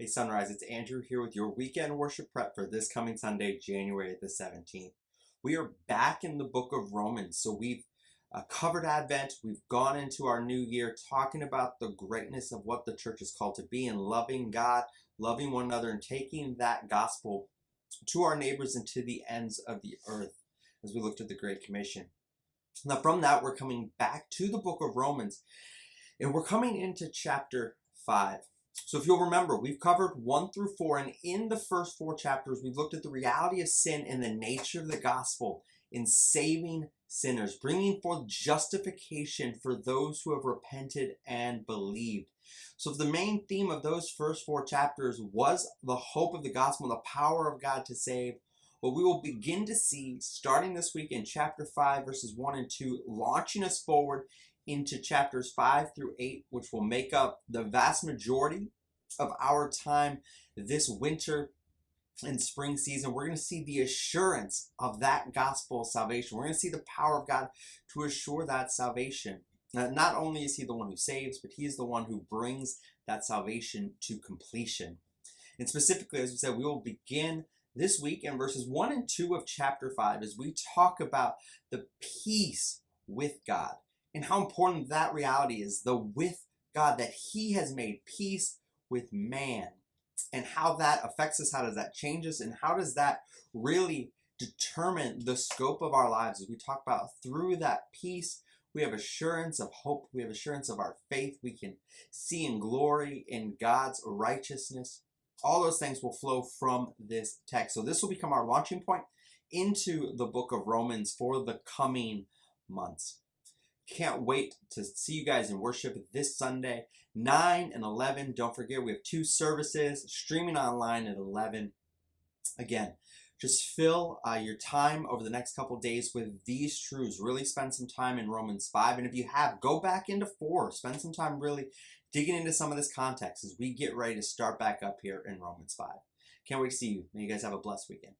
Hey Sunrise, it's Andrew here with your weekend worship prep for this coming Sunday, January the 17th. We are back in the book of Romans, so we've covered Advent, we've gone into our new year talking about the greatness of what the church is called to be and loving God, loving one another, and taking that gospel to our neighbors and to the ends of the earth as we looked at the Great Commission. Now from that, we're coming back to the book of Romans, and we're coming into chapter 5. So if you'll remember, we've covered 1 through 4, and in the first 4 chapters, we've looked at the reality of sin and the nature of the gospel in saving sinners, bringing forth justification for those who have repented and believed. So the main theme of those first 4 chapters was the hope of the gospel and the power of God to save. What we will begin to see starting this week in chapter 5, verses 1 and 2, launching us forward into chapters 5 through 8, which will make up the vast majority of our time this winter and spring season. We're going to see the assurance of that gospel of salvation. We're going to see the power of God to assure that salvation. Not only is he the one who saves, but he is the one who brings that salvation to completion. And specifically, as we said, we will begin this week in verses 1 and 2 of chapter 5 as we talk about the peace with God and how important that reality is, the with God, that he has made peace with man, and how that affects us, how does that change us, and how does that really determine the scope of our lives as we talk about through that peace. We have assurance of hope, we have assurance of our faith, we can see and glory in God's righteousness. All those things will flow from this text. So this will become our launching point into the book of Romans for the coming months. Can't wait to see you guys in worship this Sunday, 9 and 11. Don't forget, we have 2 services streaming online at 11. Again, just fill your time over the next couple days with these truths. Really spend some time in Romans 5. And if you have, go back into 4. Spend some time really digging into some of this context as we get ready to start back up here in Romans 5. Can't wait to see you. May you guys have a blessed weekend.